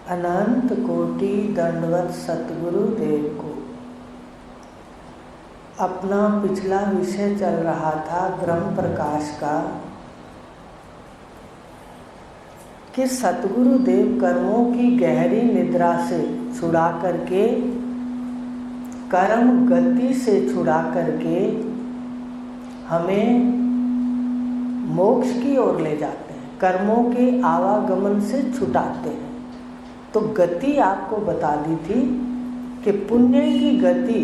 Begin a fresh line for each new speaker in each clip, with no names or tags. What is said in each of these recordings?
अनंत कोटि दंडवत सतगुरु देव को। अपना पिछला विषय चल रहा था ब्रह्म प्रकाश का कि सतगुरु देव कर्मों की गहरी निद्रा से छुड़ा करके, कर्म गति से छुड़ा करके हमें मोक्ष की ओर ले जाते हैं, कर्मों के आवागमन से छुटाते हैं। तो गति आपको बता दी थी कि पुण्य की गति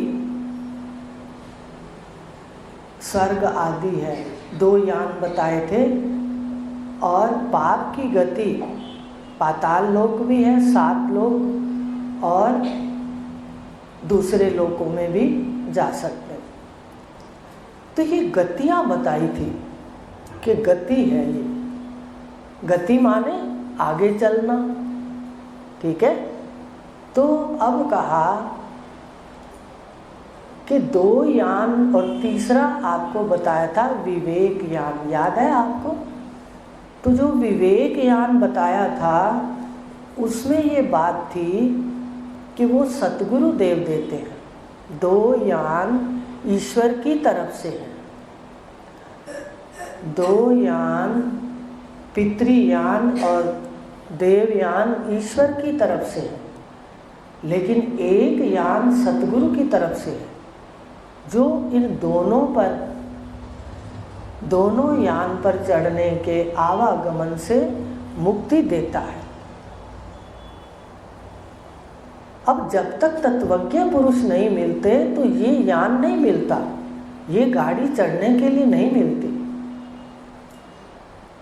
स्वर्ग आदि है, 2 यान बताए थे, और पाप की गति पाताल लोक भी है, 7 लोक, और दूसरे लोकों में भी जा सकते हैं। तो ये गतियां बताई थी कि गति है ये, गति माने आगे चलना, ठीक है। तो अब कहा कि 2 यान और तीसरा आपको बताया था विवेक यान, याद है आपको? तो जो विवेक यान बताया था उसमें ये बात थी कि वो सतगुरु देव देते हैं। 2 यान ईश्वर की तरफ से है, 2 यान पितृयान और देवयान ईश्वर की तरफ से है, लेकिन 1 यान सतगुरु की तरफ से है, जो इन दोनों यान पर चढ़ने के आवागमन से मुक्ति देता है। अब जब तक तत्वज्ञ पुरुष नहीं मिलते तो ये यान नहीं मिलता, ये गाड़ी चढ़ने के लिए नहीं मिलती।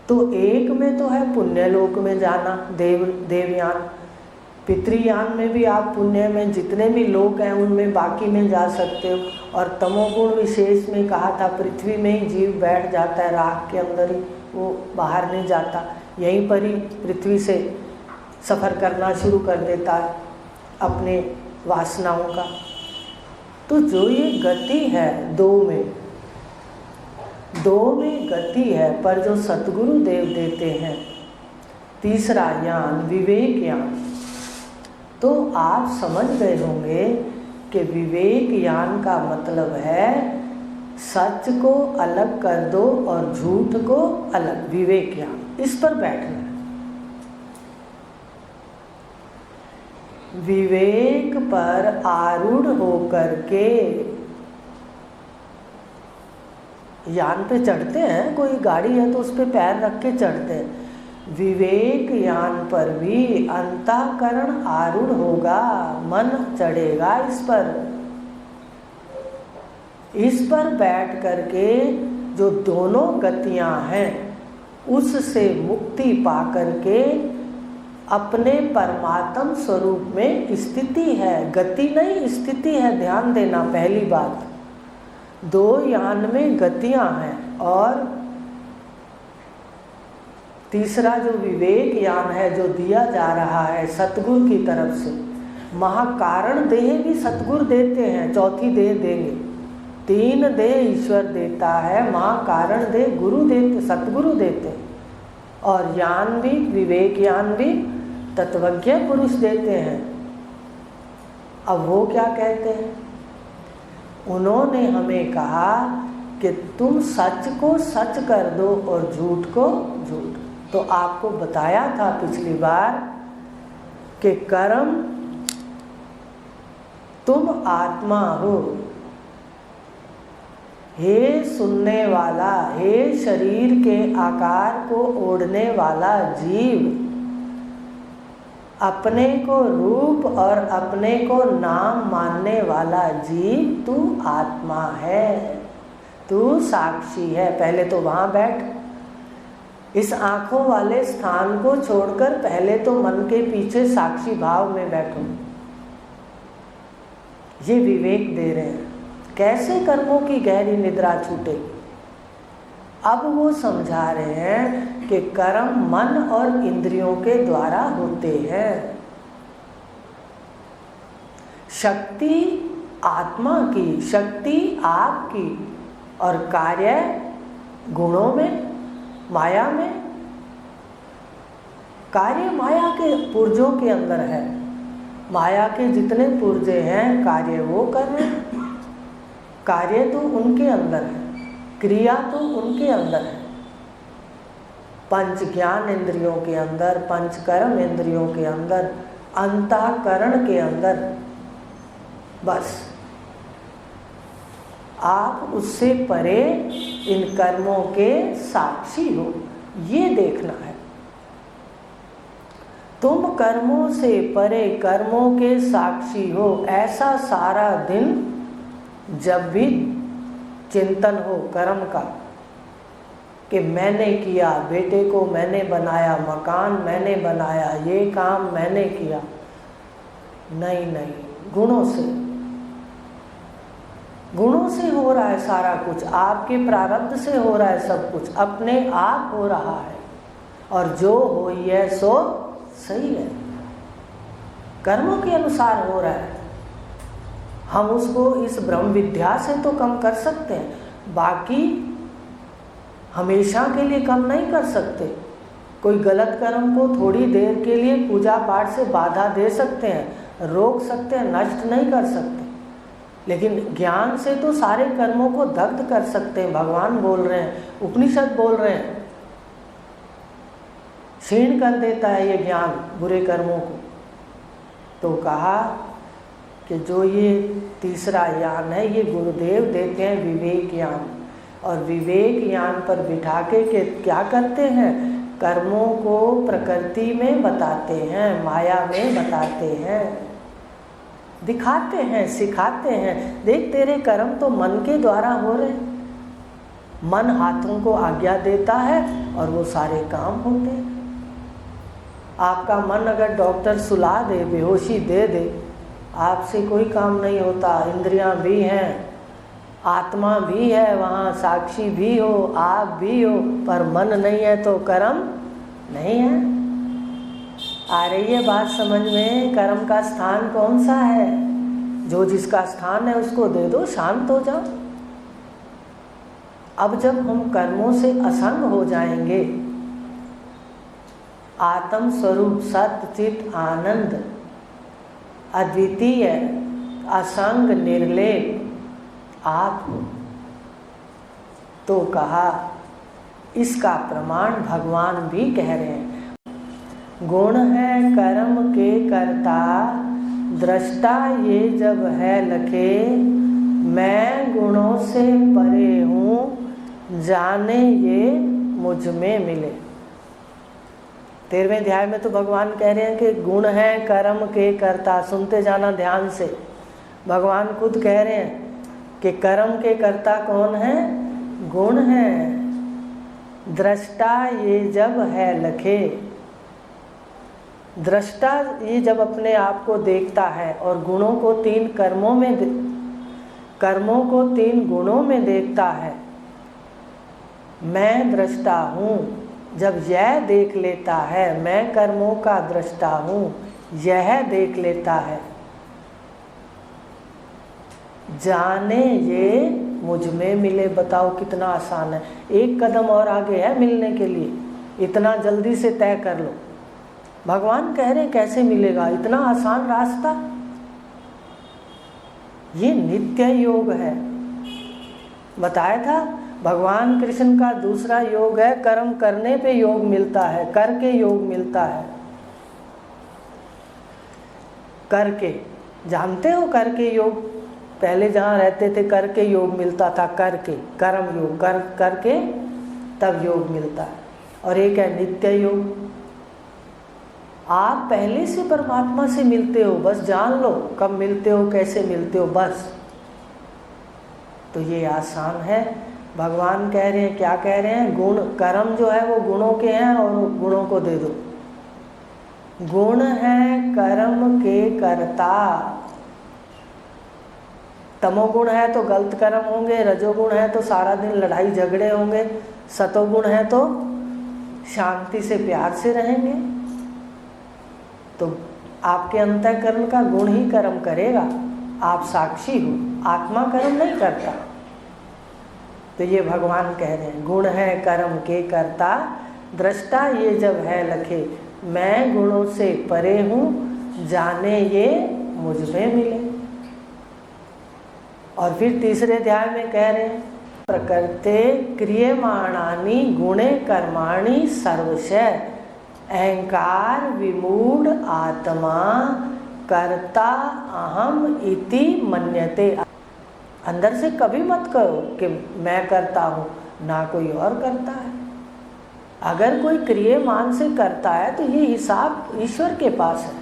तो एक में तो है पुण्यलोक में जाना, देवयान, पितृयान में भी आप पुण्य में जितने भी लोक हैं उनमें बाकी में जा सकते हो, और तमोगुण विशेष में कहा था पृथ्वी में ही जीव बैठ जाता है, राख के अंदर ही, वो बाहर नहीं जाता, यहीं पर ही पृथ्वी से सफ़र करना शुरू कर देता है अपने वासनाओं का। तो जो ये गति है 2 में गति है, पर जो सतगुरु देव देते हैं तीसरा यान विवेक यान, तो आप समझ गए होंगे कि विवेक यान का मतलब है सच को अलग कर दो और झूठ को अलग, विवेक यान, इस पर बैठना है। विवेक पर आरूढ़ होकर के यान पे चढ़ते हैं, कोई गाड़ी है तो उस पे पैर रख के चढ़ते हैं। विवेक यान पर भी अंतःकरण आरूढ़ होगा, मन चढ़ेगा इस पर बैठ करके जो दोनों गतियां हैं उससे मुक्ति पा करके अपने परमात्म स्वरूप में स्थिति है, गति नहीं स्थिति है, ध्यान देना। पहली बात, 2 यान में गतियां हैं, और तीसरा जो विवेक यान है जो दिया जा रहा है सतगुरु की तरफ से, महाकारण देह भी सतगुरु देते हैं, चौथी देह देंगे, 3 देह ईश्वर देता है, महाकारण देह गुरु देते, सतगुरु देते हैं, और यान भी विवेक यान भी तत्वज्ञ पुरुष देते हैं। अब वो क्या कहते हैं? उन्होंने हमें कहा कि तुम सच को सच कर दो और झूठ को झूठ। तो आपको बताया था पिछली बार कि कर्म, तुम आत्मा हो, हे सुनने वाला, हे शरीर के आकार को ओढ़ने वाला जीव, अपने को रूप और अपने को नाम मानने वाला जीव, तू आत्मा है, तू साक्षी है। पहले तो वहाँ बैठ, इस आँखों वाले स्थान को छोड़कर पहले तो मन के पीछे साक्षी भाव में बैठो। ये विवेक दे रहे हैं, कैसे कर्मों की गहरी निद्रा छूटेगी। अब वो समझा रहे हैं कि कर्म मन और इंद्रियों के द्वारा होते हैं। शक्ति आत्मा की, शक्ति आपकी, और कार्य गुणों में, माया में। कार्य माया के पुर्जों के अंदर है। माया के जितने पुर्जे हैं कार्य वो कर रहे हैं। कार्य तो उनके अंदर है, क्रिया तो उनके अंदर है। पंच ज्ञान इंद्रियों के अंदर, पंच कर्म इंद्रियों के अंदर, अंतःकरण के अंदर। बस आप उससे परे इन कर्मों के साक्षी हो, ये देखना है। तुम कर्मों से परे कर्मों के साक्षी हो, ऐसा सारा दिन जब भी चिंतन हो कर्म का कि मैंने किया, बेटे को मैंने बनाया, मकान मैंने बनाया, ये काम मैंने किया, नहीं नहीं, गुणों से हो रहा है सारा कुछ, आपके प्रारब्ध से हो रहा है सब कुछ, अपने आप हो रहा है। और जो हो है सो सही है, कर्मों के अनुसार हो रहा है। हम उसको इस ब्रह्म विद्या से तो कम कर सकते हैं, बाकी हमेशा के लिए कम नहीं कर सकते। कोई गलत कर्म को थोड़ी देर के लिए पूजा पाठ से बाधा दे सकते हैं, रोक सकते हैं, नष्ट नहीं कर सकते, लेकिन ज्ञान से तो सारे कर्मों को दग्ध कर सकते हैं। भगवान बोल रहे हैं, उपनिषद बोल रहे हैं, क्षीण कर देता है ये ज्ञान बुरे कर्मों को। तो कहा कि जो ये तीसरा ज्ञान है ये गुरुदेव देते हैं विवेक ज्ञान, और विवेक ज्ञान पर बिठा के क्या करते हैं, कर्मों को प्रकृति में बताते हैं, माया में बताते हैं, दिखाते हैं, सिखाते हैं। देख तेरे कर्म तो मन के द्वारा हो रहे, मन हाथों को आज्ञा देता है और वो सारे काम होते हैं। आपका मन अगर डॉक्टर सुला दे, बेहोशी दे दे, आपसे कोई काम नहीं होता। इंद्रियां भी हैं, आत्मा भी है, वहाँ साक्षी भी हो, आप भी हो, पर मन नहीं है तो कर्म नहीं है। आ रही है बात समझ में? कर्म का स्थान कौन सा है? जो जिसका स्थान है उसको दे दो, शांत हो जाओ। अब जब हम कर्मों से असंग हो जाएंगे, आत्म स्वरूप सत्य चित आनंद अद्वितीय असंग निर्लेप आप हो, तो कहा इसका प्रमाण भगवान भी कह रहे हैं। गुण है कर्म के कर्ता, दृष्टा ये जब है लखे, मैं गुणों से परे हूँ, जाने ये मुझ में मिले। 13वें अध्याय में तो भगवान कह रहे हैं कि गुण है कर्म के कर्ता। सुनते जाना ध्यान से, भगवान खुद कह रहे हैं कि कर्म के कर्ता कौन है? गुण है। दृष्टा ये जब है लखे, दृष्टा ये जब अपने आप को देखता है और गुणों को कर्मों को 3 गुणों में देखता है। मैं दृष्टा हूँ, जब यह देख लेता है, मैं कर्मों का दृष्टा हूँ, यह देख लेता है, जाने ये मुझ में मिले। बताओ कितना आसान है, एक कदम और आगे है मिलने के लिए, इतना जल्दी से तय कर लो। भगवान कह रहे कैसे मिलेगा, इतना आसान रास्ता। ये नित्य योग है, बताया था। भगवान कृष्ण का दूसरा योग है कर्म करने पे योग मिलता है, करके योग मिलता है। करके, जानते हो करके योग? पहले जहाँ रहते थे करके योग मिलता था, करके कर्म योग, करके तब योग मिलता है। और एक है नित्य योग। आप पहले से परमात्मा से मिलते हो, बस जान लो कब मिलते हो, कैसे मिलते हो, बस। तो ये आसान है। भगवान कह रहे हैं, क्या कह रहे हैं? गुण कर्म जो है वो गुणों के हैं और गुणों को दे दो। गुण है कर्म के कर्ता। तमोगुण है तो गलत कर्म होंगे, रजोगुण है तो सारा दिन लड़ाई झगड़े होंगे, सतोगुण है तो शांति से प्यार से रहेंगे। तो आपके अंतःकरण का गुण ही कर्म करेगा। आप साक्षी हो, आत्मा कर्म नहीं करता। तो ये भगवान कह रहे हैं गुण है कर्म के कर्ता, दृष्टा ये जब है लखे, मैं गुणों से परे हूँ, जाने ये मुझ में मिले। और फिर तीसरे अध्याय में कह रहे हैं, प्रकृते क्रियमाणानि गुणे कर्माणि सर्वशः अहंकार विमूढ़ आत्मा कर्ता अहम इति मन्यते। अंदर से कभी मत कहो कि मैं करता हूँ, ना कोई और करता है। अगर कोई क्रियमान से करता है तो ये हिसाब ईश्वर के पास है।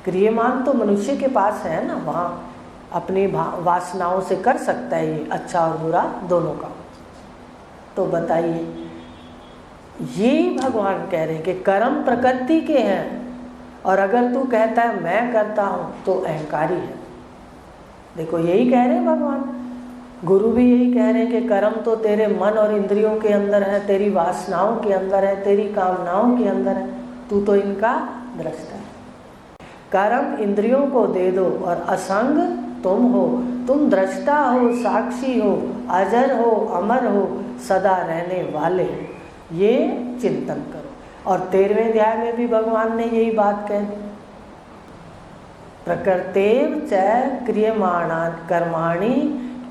क्रियमान तो मनुष्य के पास है ना, वहाँ अपनी वासनाओं से कर सकता है ये अच्छा और बुरा दोनों का। तो बताइए, ये भगवान कह रहे हैं कि कर्म प्रकृति के हैं, और अगर तू कहता है मैं करता हूँ तो अहंकारी है। देखो यही कह रहे हैं भगवान, गुरु भी यही कह रहे हैं कि कर्म तो तेरे मन और इंद्रियों के अंदर है, तेरी वासनाओं के अंदर है, तेरी कामनाओं के अंदर है, तू तो इनका दृष्टा है। कर्म इंद्रियों को दे दो और असंग तुम हो, तुम दृष्टा हो, साक्षी हो, अजर हो, अमर हो, सदा रहने वाले हो। ये चिंतन करो। और 13वें अध्याय में भी भगवान ने यही बात कह दी, प्रकृतेव च कर्माणि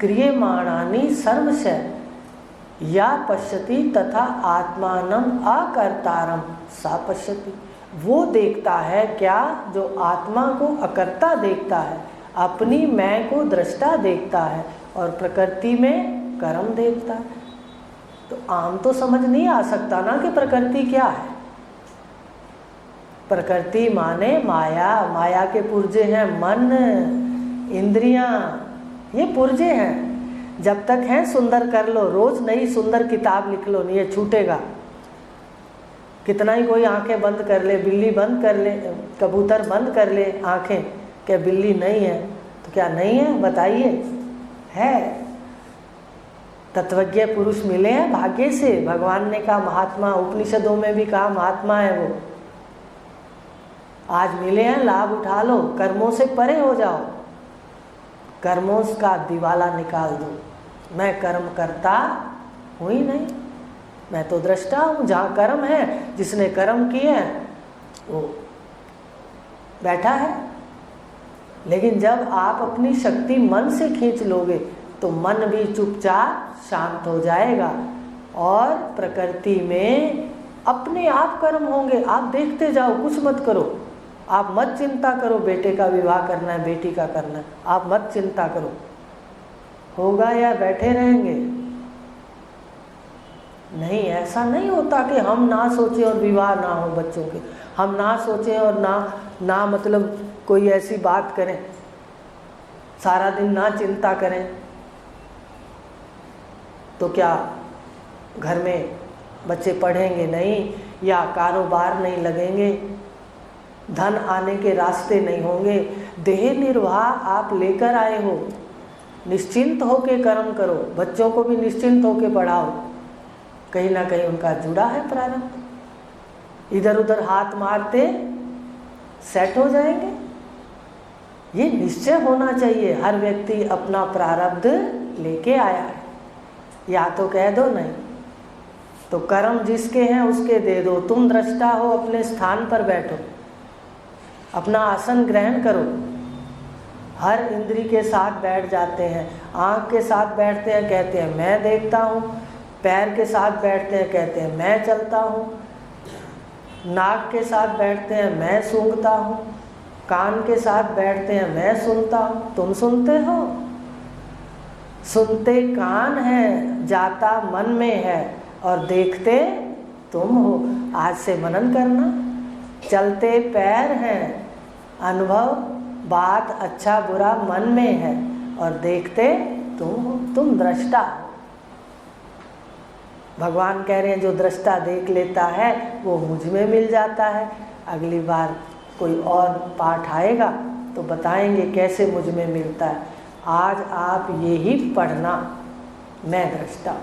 क्रियमाणानि सर्वशः या पश्यति तथा आत्मानं अकर्तारं सा पश्यति। वो देखता है क्या जो आत्मा को अकर्ता देखता है, अपनी मैं को दृष्टा देखता है और प्रकृति में कर्म देखता है। तो आम तो समझ नहीं आ सकता ना कि प्रकृति क्या है। प्रकृति माने माया, माया के पुर्जे हैं मन, इंद्रियां, ये पुर्जे हैं। जब तक हैं सुंदर कर लो, रोज नई सुंदर किताब लिख लो, नहीं ये छूटेगा। कितना ही कोई आंखें बंद कर ले, बिल्ली बंद कर ले, कबूतर बंद कर ले आंखें, क्या बिल्ली नहीं है? तो क्या नहीं है बताइए? है। तत्वज्ञ पुरुष मिले हैं भाग्य से। भगवान ने कहा महात्मा, उपनिषदों में भी कहा महात्मा है वो। आज मिले हैं, लाभ उठा लो, कर्मों से परे हो जाओ, कर्मों का दिवाला निकाल दो। मैं कर्म करता हूँ ही नहीं, मैं तो दृष्टा हूँ। जहाँ कर्म है, जिसने कर्म किए हैं वो बैठा है। लेकिन जब आप अपनी शक्ति मन से खींच लोगे तो मन भी चुपचाप शांत हो जाएगा और प्रकृति में अपने आप कर्म होंगे। आप देखते जाओ, कुछ मत करो, आप मत चिंता करो बेटे का विवाह करना है, बेटी का करना है, आप मत चिंता करो, होगा या बैठे रहेंगे। नहीं, ऐसा नहीं होता कि हम ना सोचें और विवाह ना हो बच्चों के, हम ना सोचें और ना मतलब कोई ऐसी बात करें, सारा दिन ना चिंता करें, तो क्या घर में बच्चे पढ़ेंगे नहीं, या कारोबार नहीं लगेंगे, धन आने के रास्ते नहीं होंगे। देह निर्वाह आप लेकर आए हो, निश्चिंत होके कर्म करो, बच्चों को भी निश्चिंत होके पढ़ाओ। कहीं ना कहीं उनका जुड़ा है प्रारब्ध, इधर उधर हाथ मारते सेट हो जाएंगे। ये निश्चय होना चाहिए, हर व्यक्ति अपना प्रारब्ध लेके आया है, या तो कह दो नहीं। तो कर्म जिसके हैं उसके दे दो। तुम दृष्टा हो, अपने स्थान पर बैठो, अपना आसन ग्रहण करो। हर इंद्री के साथ बैठ जाते हैं, आँख के साथ बैठते हैं, कहते हैं मैं देखता हूँ, पैर के साथ बैठते हैं, कहते हैं मैं चलता हूँ, नाक के साथ बैठते हैं मैं सूंघता हूँ, कान के साथ बैठते हैं मैं सुनता हूँ। तुम सुनते हो? सुनते कान है, जाता मन में है, और देखते तुम हो। आज से मनन करना। चलते पैर हैं, अनुभव बात अच्छा बुरा मन में है, और देखते तुम हो, तुम दृष्टा हो। भगवान कह रहे हैं जो दृष्टा देख लेता है वो मुझ में मिल जाता है। अगली बार कोई और पाठ आएगा तो बताएंगे कैसे मुझ में मिलता है। आज आप यही पढ़ना, मैं दृष्टा।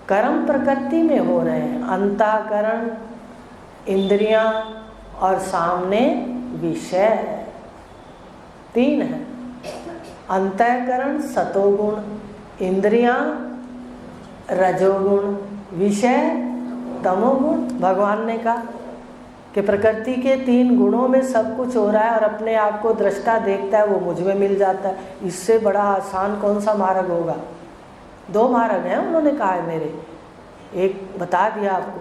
कर्म प्रकृति में हो रहे हैं, अंतःकरण, इंद्रियां और सामने विषय है। 3 है, अंतःकरण सतोगुण, इंद्रियां रजोगुण, विषय तमोगुण। भगवान ने कहा कि प्रकृति के 3 गुणों में सब कुछ हो रहा है और अपने आप को दृष्टा देखता है, वो मुझ में मिल जाता है। इससे बड़ा आसान कौन सा मार्ग होगा? 2 मार्ग हैं उन्होंने कहा है मेरे, एक बता दिया आपको,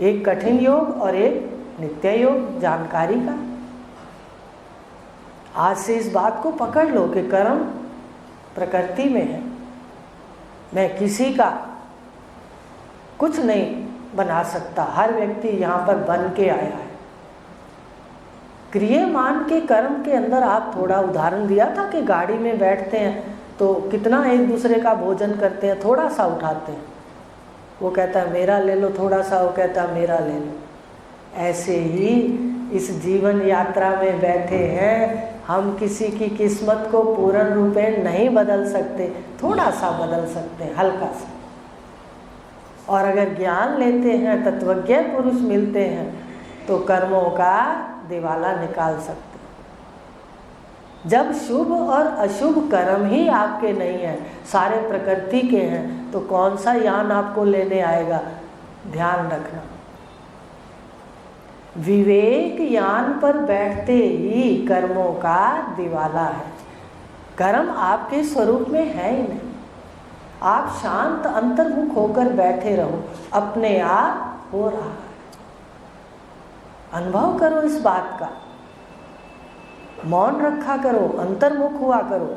एक कठिन योग और एक नित्य योग जानकारी का। आज से इस बात को पकड़ लो कि कर्म प्रकृति में है, मैं किसी का कुछ नहीं बना सकता, हर व्यक्ति यहाँ पर बन के आया है। क्रियमान के कर्म के अंदर आप थोड़ा उदाहरण दिया था कि गाड़ी में बैठते हैं तो कितना एक दूसरे का भोजन करते हैं, थोड़ा सा उठाते हैं, वो कहता है मेरा ले लो, थोड़ा सा वो कहता है मेरा ले लो। ऐसे ही इस जीवन यात्रा में बैठे हैं, हम किसी की किस्मत को पूर्ण रूपेण नहीं बदल सकते, थोड़ा सा बदल सकते हैं, हल्का सा। और अगर ज्ञान लेते हैं, तत्वज्ञ पुरुष मिलते हैं, तो कर्मों का दिवाला निकाल सकते हैं। जब शुभ और अशुभ कर्म ही आपके नहीं हैं, सारे प्रकृति के हैं, तो कौन सा यान आपको लेने आएगा? ध्यान रखना, विवेक यान पर बैठते ही कर्मों का दिवाला है। कर्म आपके स्वरूप में है ही नहीं। आप शांत अंतर्मुख होकर बैठे रहो, अपने आप हो रहा है। अनुभव करो इस बात का, मौन रखा करो, अंतर्मुख हुआ करो,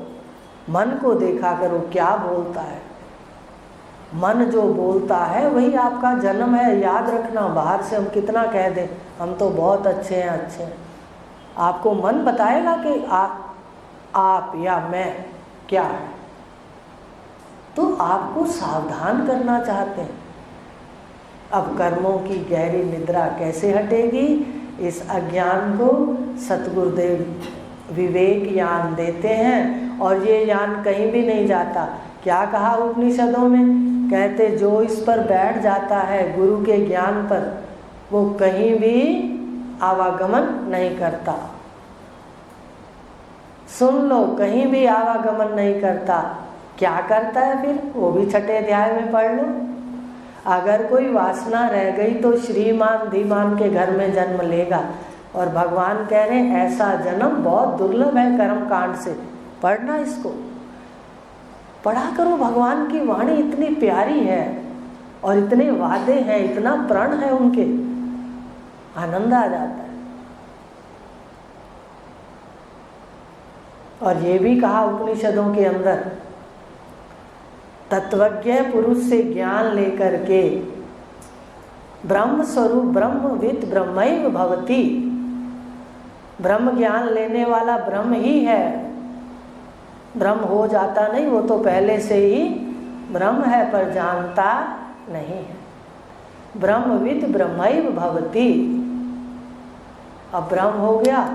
मन को देखा करो क्या बोलता है। मन जो बोलता है वही आपका जन्म है, याद रखना। बाहर से हम कितना कह दें हम तो बहुत अच्छे हैं, अच्छे हैं, आपको मन बताएगा कि आप या मैं क्या है। तो आपको सावधान करना चाहते हैं। अब कर्मों की गहरी निद्रा कैसे हटेगी? इस अज्ञान को सतगुरुदेव विवेक यान देते हैं, और ये यान कहीं भी नहीं जाता। क्या कहा उपनिषदों में? कहते जो इस पर बैठ जाता है गुरु के ज्ञान पर, वो कहीं भी आवागमन नहीं करता। सुन लो, कहीं भी आवागमन नहीं करता। क्या करता है फिर? वो भी 6ठे अध्याय में पढ़ लो। अगर कोई वासना रह गई तो श्रीमान धीमान के घर में जन्म लेगा, और भगवान कह रहे हैं ऐसा जन्म बहुत दुर्लभ है कर्म कांड से। पढ़ना, इसको पढ़ा करो। भगवान की वाणी इतनी प्यारी है और इतने वादे हैं, इतना प्रण है उनके, आनंद आ जाता है। और ये भी कहा उपनिषदों के अंदर, तत्वज्ञ पुरुष से ज्ञान लेकर के ब्रह्म स्वरूप ब्रह्मविद ब्रह्मैव भवति, ब्रह्म ज्ञान लेने वाला ब्रह्म ही है, ब्रह्म हो जाता नहीं, वो तो पहले से ही ब्रह्म है पर जानता नहीं है। ब्रह्मविद ब्रह्मैव भवति, अब ब्रह्म हो गया,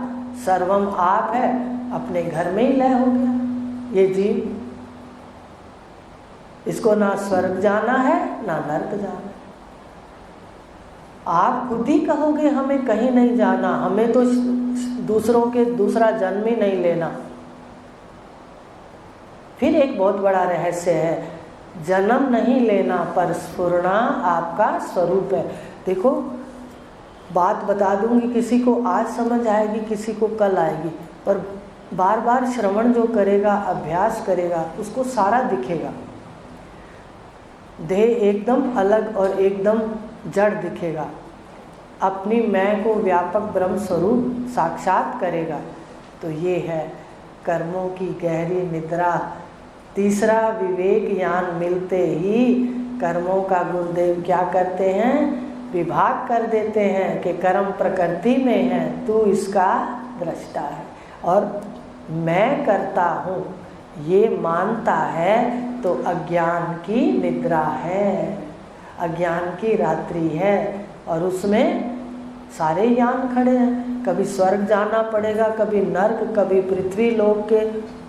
सर्वम आप है, अपने घर में ही लय हो गया ये जीव। इसको ना स्वर्ग जाना है ना नर्क जाना है। आप खुद ही कहोगे हमें कहीं नहीं जाना, हमें तो दूसरों के दूसरा जन्म ही नहीं लेना। फिर एक बहुत बड़ा रहस्य है, जन्म नहीं लेना पर स्फुरना आपका स्वरूप है। देखो बात बता दूंगी, किसी को आज समझ आएगी, किसी को कल आएगी, पर बार बार श्रवण जो करेगा, अभ्यास करेगा, उसको सारा दिखेगा। देह एकदम अलग और एकदम जड़ दिखेगा, अपनी मैं को व्यापक ब्रह्म स्वरूप साक्षात करेगा। तो ये है कर्मों की गहरी निद्रा। तीसरा, विवेक ज्ञान मिलते ही कर्मों का गुरुदेव क्या करते हैं? विभाग कर देते हैं कि कर्म प्रकृति में है, तू इसका दृष्टा है और मैं करता हूँ, ये मानता है तो अज्ञान की निद्रा है, अज्ञान की रात्रि है। और उसमें सारे यान खड़े हैं, कभी स्वर्ग जाना पड़ेगा, कभी नर्क, कभी पृथ्वी लोक के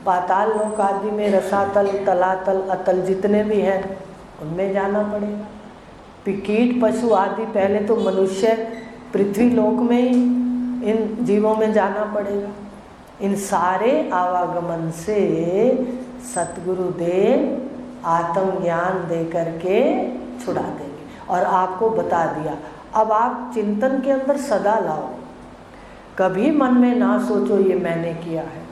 पाताल लोक आदि में, रसातल, तलातल, अतल जितने भी हैं उनमें जाना पड़ेगा। कीट पशु आदि, पहले तो मनुष्य पृथ्वी लोक में ही इन जीवों में जाना पड़ेगा। इन सारे आवागमन से सतगुरुदेव आत्मज्ञान दे करके छुड़ा देंगे। और आपको बता दिया, अब आप चिंतन के अंदर सदा लाओ, कभी मन में ना सोचो ये मैंने किया है।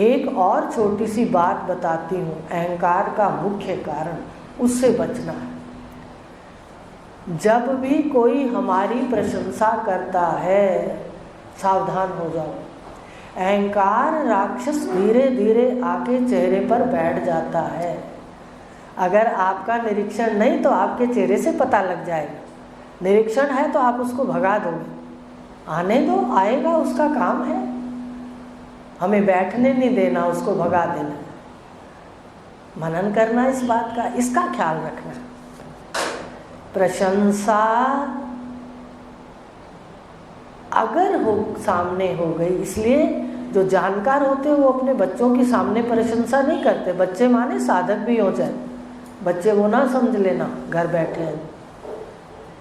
एक और छोटी सी बात बताती हूँ, अहंकार का मुख्य कारण, उससे बचना है। जब भी कोई हमारी प्रशंसा करता है, सावधान हो जाओ। अहंकार राक्षस धीरे धीरे आके चेहरे पर बैठ जाता है। अगर आपका निरीक्षण नहीं तो आपके चेहरे से पता लग जाएगा। निरीक्षण है तो आप उसको भगा दोगे, आने दो, आएगा, उसका काम है। हमें बैठने नहीं देना, उसको भगा देना। मनन करना इस बात का, इसका ख्याल रखना। प्रशंसा अगर हो सामने हो गई, इसलिए जो जानकार होते हैं वो अपने बच्चों के सामने प्रशंसा नहीं करते। बच्चे माने साधक भी हो जाए, बच्चे वो ना समझ लेना घर बैठे हैं,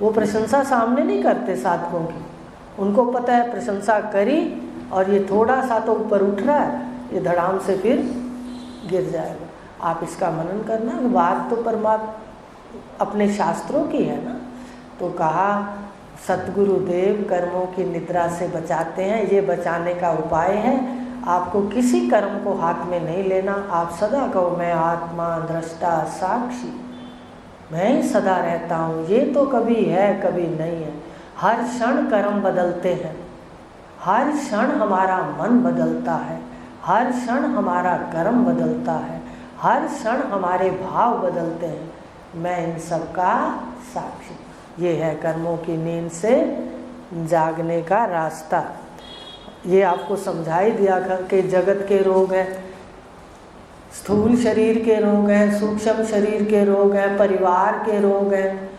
वो प्रशंसा सामने नहीं करते साधकों की। उनको पता है प्रशंसा करी और ये थोड़ा सा तो ऊपर उठ रहा है, ये धड़ाम से फिर गिर जाएगा। आप इसका मनन करना। बात तो परमात्मा अपने शास्त्रों की है ना। तो कहा सतगुरुदेव कर्मों की निद्रा से बचाते हैं, ये बचाने का उपाय है। आपको किसी कर्म को हाथ में नहीं लेना। आप सदा कहो मैं आत्मा दृष्टा साक्षी, मैं सदा रहता हूँ। ये तो कभी है कभी नहीं है। हर क्षण कर्म बदलते हैं, हर क्षण हमारा मन बदलता है, हर क्षण हमारा कर्म बदलता है, हर क्षण हमारे भाव बदलते हैं। मैं इन सब का साक्षी। ये है कर्मों की नींद से जागने का रास्ता। ये आपको समझा ही दिया कि जगत के रोग हैं, स्थूल शरीर के रोग हैं, सूक्ष्म शरीर के रोग हैं, परिवार के रोग हैं,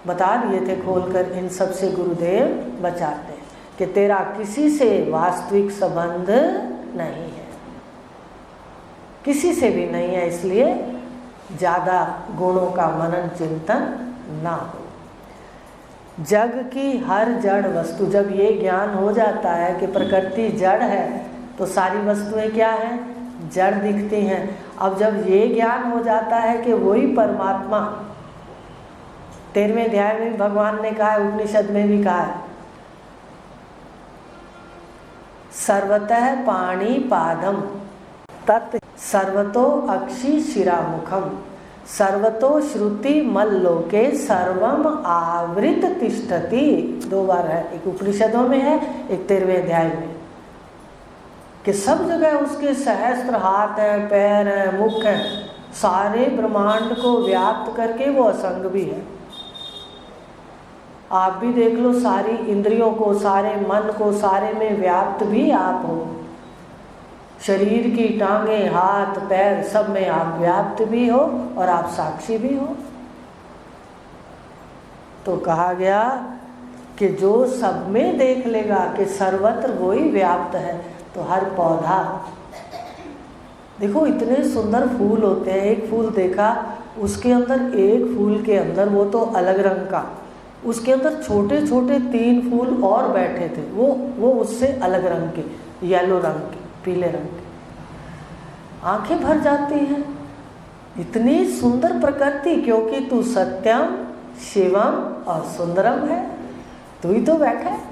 बता दिए थे खोलकर। इन सब से गुरुदेव बचाते हैं कि तेरा किसी से वास्तविक संबंध नहीं है, किसी से भी नहीं है। इसलिए ज़्यादा गुणों का मनन चिंतन ना हो। जग की हर जड़ वस्तु, जब ये ज्ञान हो जाता है कि प्रकृति जड़ है तो सारी वस्तुएं क्या हैं, जड़ दिखती हैं। अब जब ये ज्ञान हो जाता है कि वही परमात्मा, 13वें अध्याय में भगवान ने कहा है, उपनिषद में भी कहा है, सर्वतः पाणी पादम तत् सर्वतो अक्षि शिरामुखम सर्वतो श्रुति मल्लोके सर्वम आवृत तिष्ठति। 2 बार है, एक उपनिषदों में है, एक 13वें अध्याय में, कि सब जगह उसके सहस्त्र हाथ हैं, पैर हैं, मुख हैं, सारे ब्रह्मांड को व्याप्त करके वो असंग भी है। आप भी देख लो, सारी इंद्रियों को, सारे मन को, सारे में व्याप्त भी आप हो। शरीर की टांगें, हाथ, पैर, सब में आप व्याप्त भी हो और आप साक्षी भी हो। तो कहा गया कि जो सब में देख लेगा कि सर्वत्र वही व्याप्त है, तो हर पौधा, देखो इतने सुंदर फूल होते हैं। एक फूल देखा, उसके अंदर, एक फूल के अंदर, वो तो अलग रंग का, उसके अंदर छोटे छोटे 3 फूल और बैठे थे, वो उससे अलग रंग के, येलो रंग के, पीले रंग के। आंखें भर जाती हैं, इतनी सुंदर प्रकृति, क्योंकि तू सत्यम शिवम और सुंदरम है, तू ही तो बैठा है।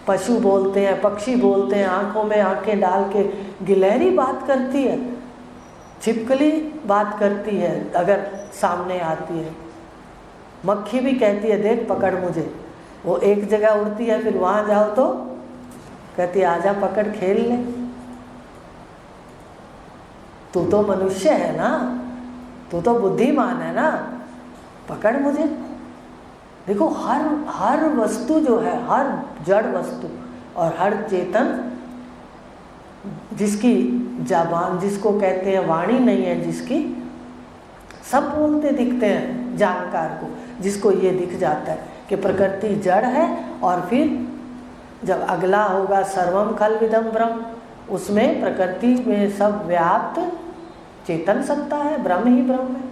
पशु बोलते हैं, पक्षी बोलते हैं, आंखों में आंखें डाल के गिलहरी बात करती है, छिपकली बात करती है अगर सामने आती है, मक्खी भी कहती है देख पकड़ मुझे। वो एक जगह उड़ती है, फिर वहाँ जाओ तो कहती है आजा पकड़ खेल ले। तू तो मनुष्य है ना, तू तो बुद्धिमान है ना, पकड़ मुझे। देखो हर वस्तु जो है, हर जड़ वस्तु और हर चेतन, जिसकी जबान, जिसको कहते हैं वाणी नहीं है जिसकी, सब बोलते दिखते हैं जानकार को, जिसको ये दिख जाता है कि प्रकृति जड़ है। और फिर जब अगला होगा सर्वम खल्विदम ब्रह्म, उसमें प्रकृति में सब व्याप्त चेतन सत्ता है, ब्रह्म ही ब्रह्म है।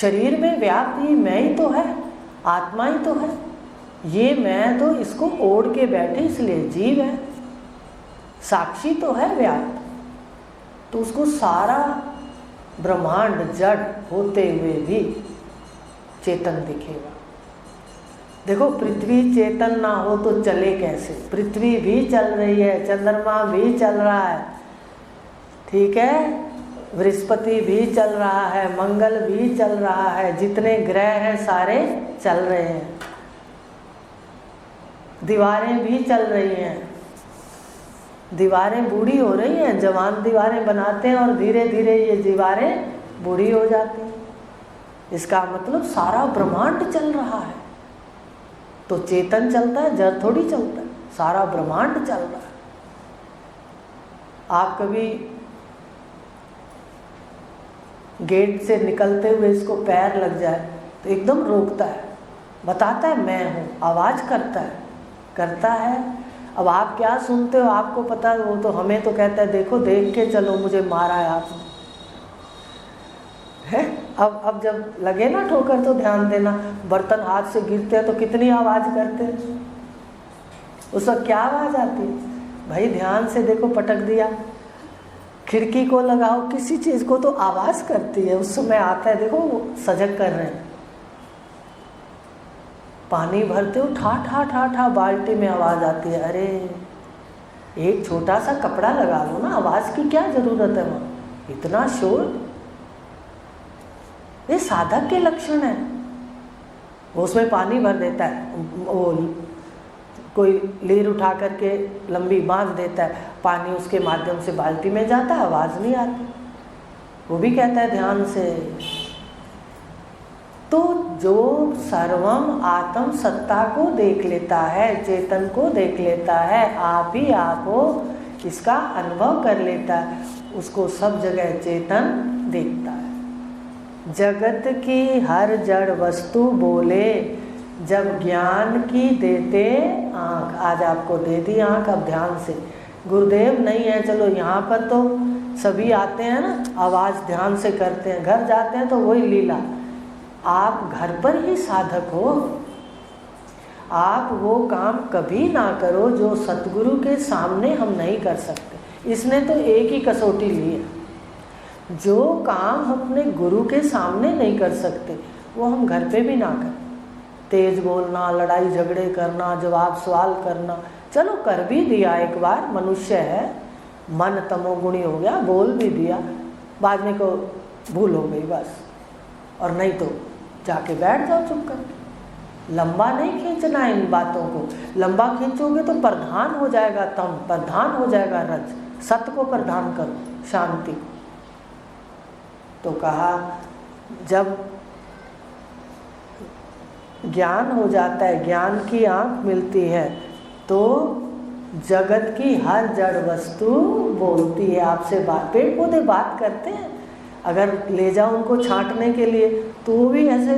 शरीर में व्याप्त ही मैं ही तो है, आत्मा ही तो है। ये मैं तो इसको ओढ़ के बैठे इसलिए जीव है, साक्षी तो है व्याप्त। तो उसको सारा ब्रह्मांड जड़ होते हुए भी चेतन दिखेगा। देखो पृथ्वी चेतन ना हो तो चले कैसे? पृथ्वी भी चल रही है, चंद्रमा भी चल रहा है, ठीक है, बृहस्पति भी चल रहा है, मंगल भी चल रहा है, जितने ग्रह हैं सारे चल रहे हैं, दीवारें भी चल रही हैं। दीवारें बूढ़ी हो रही हैं, जवान दीवारें बनाते हैं और धीरे धीरे ये दीवारें बूढ़ी हो जाती हैं। इसका मतलब सारा ब्रह्मांड चल रहा है। तो चेतन चलता है, जड़ थोड़ी चलता है, सारा ब्रह्मांड चल रहा है। आप कभी गेट से निकलते हुए इसको पैर लग जाए तो एकदम रोकता है, बताता है मैं हूँ, आवाज़ करता है। अब आप क्या सुनते हो आपको पता है, वो तो हमें तो कहता है देखो देख के चलो मुझे मारा है आपने, है। अब जब लगे ना ठोकर तो ध्यान देना, बर्तन हाथ से गिरते हैं तो कितनी आवाज़ करते हैं, उस वक्त क्या आवाज़ आती है? भाई ध्यान से देखो, पटक दिया, खिड़की को लगाओ, किसी चीज़ को तो आवाज़ करती है, उस समय आता है देखो वो सजग कर रहे हैं। पानी भरते हो ठा ठा ठा ठा बाल्टी में आवाज़ आती है, अरे एक छोटा सा कपड़ा लगा लो ना, आवाज़ की क्या ज़रूरत है वहाँ, इतना शोर। ये साधक के लक्षण है। उसमें पानी भर देता है, वो कोई लीर उठा करके लंबी बांध देता है, पानी उसके माध्यम से बाल्टी में जाता है, आवाज़ नहीं आती, वो भी कहता है ध्यान से। तो जो सर्वम आत्म सत्ता को देख लेता है, चेतन को देख लेता है, आप ही आप हो, इसका अनुभव कर लेता है, उसको सब जगह चेतन देखता है। जगत की हर जड़ वस्तु बोले, जब ज्ञान की देते आँख। आज आपको दे दी आँख, अब ध्यान से। गुरुदेव नहीं है, चलो यहाँ पर तो सभी आते हैं ना, आवाज़ ध्यान से करते हैं, घर जाते हैं तो वही लीला। आप घर पर ही साधक हो। आप वो काम कभी ना करो जो सतगुरु के सामने हम नहीं कर सकते। इसने तो एक ही कसौटी ली है, जो काम हम अपने गुरु के सामने नहीं कर सकते वो हम घर पे भी ना करें। तेज बोलना, लड़ाई झगड़े करना, जवाब सवाल करना, चलो कर भी दिया एक बार, मनुष्य है, मन तमोगुणी हो गया, बोल भी दिया, बाद में को भूल हो गई बस। और नहीं तो जाके बैठ जाओ चुप कर। लंबा नहीं खींचना इन बातों को, लंबा खींचोगे तो प्रधान हो जाएगा तम, प्रधान हो जाएगा रज। सत्य को प्रधान करो, शांति को। तो कहा जब ज्ञान हो जाता है, ज्ञान की आँख मिलती है, तो जगत की हर जड़ वस्तु बोलती है आपसे बात। पेड़ पौधे बात करते हैं, अगर ले जाओ उनको छांटने के लिए तो वो भी ऐसे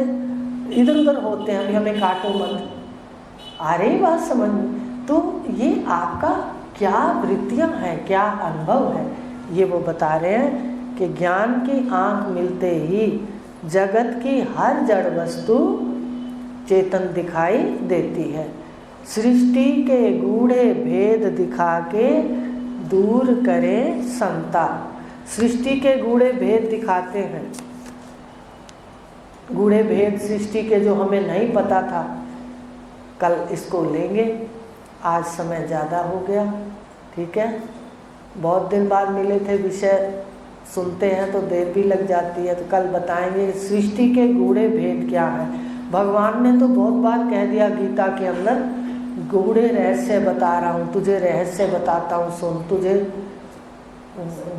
इधर उधर होते हैं, अभी हमें काटो मत, आ रही बात समझ में। तो ये आपका क्या वृत्तियाँ हैं, क्या अनुभव है, ये वो बता रहे हैं कि ज्ञान की आँख मिलते ही जगत की हर जड़ वस्तु चेतन दिखाई देती है। सृष्टि के गूढ़े भेद दिखा के दूर करे संता। सृष्टि के गूढ़े भेद दिखाते हैं, गूढ़े भेद सृष्टि के जो हमें नहीं पता था, कल इसको लेंगे, आज समय ज़्यादा हो गया, ठीक है। बहुत दिन बाद मिले थे, विषय सुनते हैं तो देर भी लग जाती है, तो कल बताएंगे सृष्टि के गूढ़े भेद क्या है। भगवान ने तो बहुत बार कह दिया गीता के अंदर, गूढ़े रहस्य बता रहा हूँ तुझे, रहस्य बताता हूँ सुन, तुझे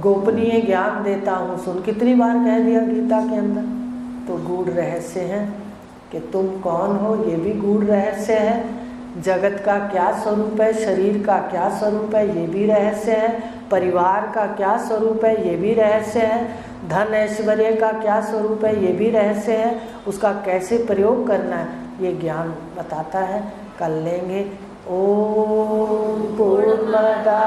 गोपनीय ज्ञान देता हूँ सुन, कितनी बार कह दिया गीता के अंदर। तो गूढ़ रहस्य है कि तुम कौन हो, ये भी गूढ़ रहस्य है। जगत का क्या स्वरूप है, शरीर का क्या स्वरूप है, ये भी रहस्य है। परिवार का क्या स्वरूप है, ये भी रहस्य है। धन ऐश्वर्य का क्या स्वरूप है, ये भी रहस्य है। उसका कैसे प्रयोग करना है, ये ज्ञान बताता है। कल लेंगे। ओम पूर्णमदा